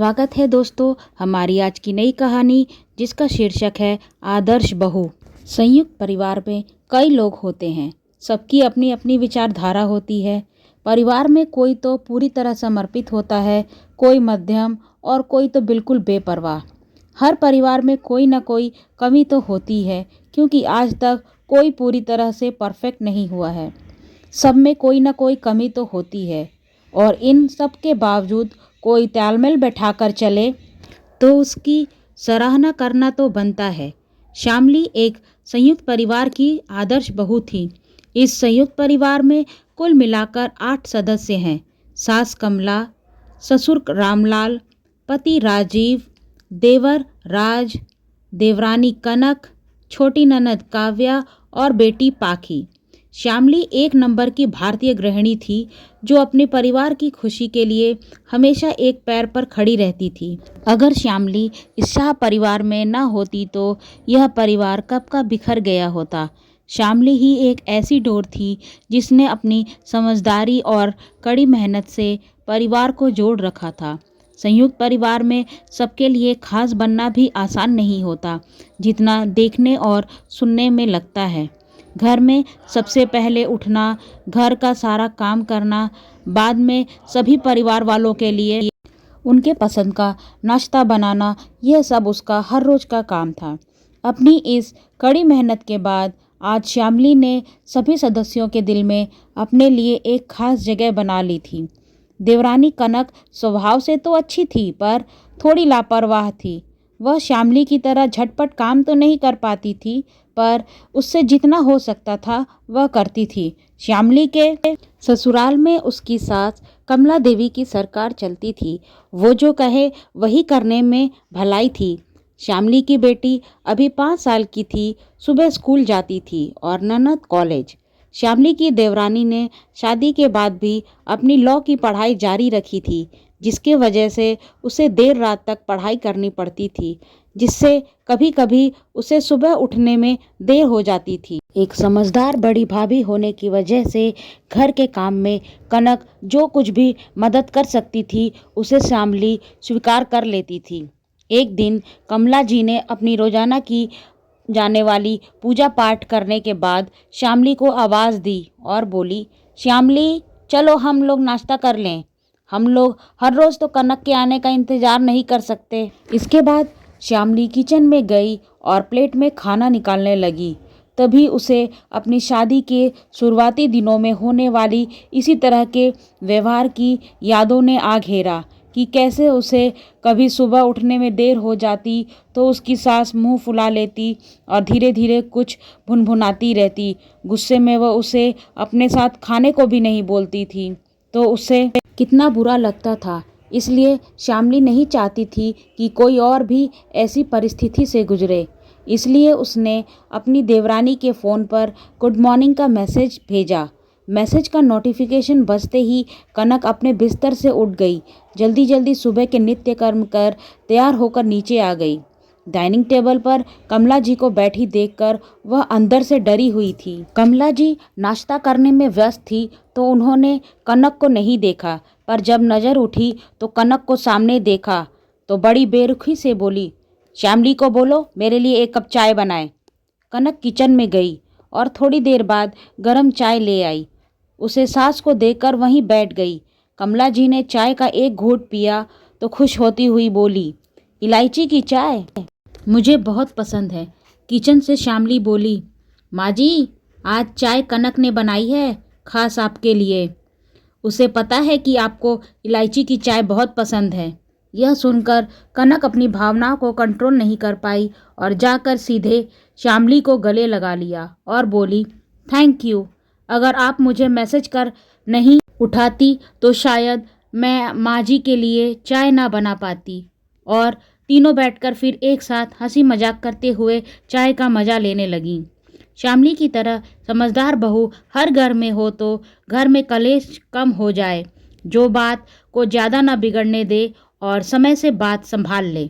स्वागत है दोस्तों हमारी आज की नई कहानी जिसका शीर्षक है आदर्श बहू। संयुक्त परिवार में कई लोग होते हैं, सबकी अपनी अपनी विचारधारा होती है। परिवार में कोई तो पूरी तरह समर्पित होता है, कोई मध्यम और कोई तो बिल्कुल बेपरवाह। हर परिवार में कोई ना कोई कमी तो होती है, क्योंकि आज तक कोई पूरी तरह से परफेक्ट नहीं हुआ है। सब में कोई ना कोई कमी तो होती है और इन सब के बावजूद कोई तालमेल बैठाकर चले तो उसकी सराहना करना तो बनता है। श्यामली एक संयुक्त परिवार की आदर्श बहू थी। इस संयुक्त परिवार में कुल मिलाकर 8 सदस्य हैं। सास कमला, ससुर रामलाल, पति राजीव, देवर राज, देवरानी कनक, छोटी ननद काव्या और बेटी पाखी। श्यामली एक नंबर की भारतीय गृहिणी थी जो अपने परिवार की खुशी के लिए हमेशा एक पैर पर खड़ी रहती थी। अगर श्यामली इस शाह परिवार में न होती तो यह परिवार कब का बिखर गया होता। श्यामली ही एक ऐसी डोर थी जिसने अपनी समझदारी और कड़ी मेहनत से परिवार को जोड़ रखा था। संयुक्त परिवार में सबके लिए खास बनना भी आसान नहीं होता, जितना देखने और सुनने में लगता है। घर में सबसे पहले उठना, घर का सारा काम करना, बाद में सभी परिवार वालों के लिए उनके पसंद का नाश्ता बनाना, यह सब उसका हर रोज का काम था। अपनी इस कड़ी मेहनत के बाद आज श्यामली ने सभी सदस्यों के दिल में अपने लिए एक खास जगह बना ली थी। देवरानी कनक स्वभाव से तो अच्छी थी, पर थोड़ी लापरवाह थी। वह श्यामली की तरह झटपट काम तो नहीं कर पाती थी, पर उससे जितना हो सकता था वह करती थी। श्यामली के ससुराल में उसकी सास कमला देवी की सरकार चलती थी। वो जो कहे वही करने में भलाई थी। श्यामली की बेटी अभी 5 साल की थी, सुबह स्कूल जाती थी और ननद कॉलेज। श्यामली की देवरानी ने शादी के बाद भी अपनी लॉ की पढ़ाई जारी रखी थी, जिसके वजह से उसे देर रात तक पढ़ाई करनी पड़ती थी, जिससे कभी कभी उसे सुबह उठने में देर हो जाती थी। एक समझदार बड़ी भाभी होने की वजह से घर के काम में कनक जो कुछ भी मदद कर सकती थी उसे श्यामली स्वीकार कर लेती थी। एक दिन कमला जी ने अपनी रोजाना की जाने वाली पूजा पाठ करने के बाद श्यामली को आवाज़ दी और बोली, श्यामली चलो हम लोग नाश्ता कर लें। हम लोग हर रोज़ तो कनक के आने का इंतज़ार नहीं कर सकते। इसके बाद श्यामली किचन में गई और प्लेट में खाना निकालने लगी। तभी उसे अपनी शादी के शुरुआती दिनों में होने वाली इसी तरह के व्यवहार की यादों ने आ घेरा कि कैसे उसे कभी सुबह उठने में देर हो जाती तो उसकी सास मुंह फुला लेती और धीरे धीरे कुछ भुनभुनाती रहती। गुस्से में वह उसे अपने साथ खाने को भी नहीं बोलती थी तो उसे कितना बुरा लगता था। इसलिए श्यामली नहीं चाहती थी कि कोई और भी ऐसी परिस्थिति से गुजरे। इसलिए उसने अपनी देवरानी के फ़ोन पर गुड मॉर्निंग का मैसेज भेजा। मैसेज का नोटिफिकेशन बजते ही कनक अपने बिस्तर से उठ गई। जल्दी जल्दी सुबह के नित्य कर्म कर तैयार होकर नीचे आ गई। डाइनिंग टेबल पर कमला जी को बैठी देखकर वह अंदर से डरी हुई थी। कमला जी नाश्ता करने में व्यस्त थी तो उन्होंने कनक को नहीं देखा, पर जब नज़र उठी तो कनक को सामने देखा तो बड़ी बेरुखी से बोली, श्यामली को बोलो मेरे लिए 1 कप चाय बनाए। कनक किचन में गई और थोड़ी देर बाद गर्म चाय ले आई। उसे सास को देखकर वहीं बैठ गई। कमला जी ने चाय का एक घूंट पिया तो खुश होती हुई बोली, इलायची की चाय मुझे बहुत पसंद है। किचन से श्यामली बोली, माँ जी आज चाय कनक ने बनाई है, खास आपके लिए। उसे पता है कि आपको इलायची की चाय बहुत पसंद है। यह सुनकर कनक अपनी भावनाओं को कंट्रोल नहीं कर पाई और जाकर सीधे श्यामली को गले लगा लिया और बोली, थैंक यू। अगर आप मुझे मैसेज कर नहीं उठाती तो शायद मैं माँ जी के लिए चाय ना बना पाती। और तीनों बैठकर फिर एक साथ हंसी मजाक करते हुए चाय का मज़ा लेने लगीं। श्यामली की तरह समझदार बहू हर घर में हो तो घर में कलेश कम हो जाए, जो बात को ज़्यादा ना बिगड़ने दे और समय से बात संभाल ले।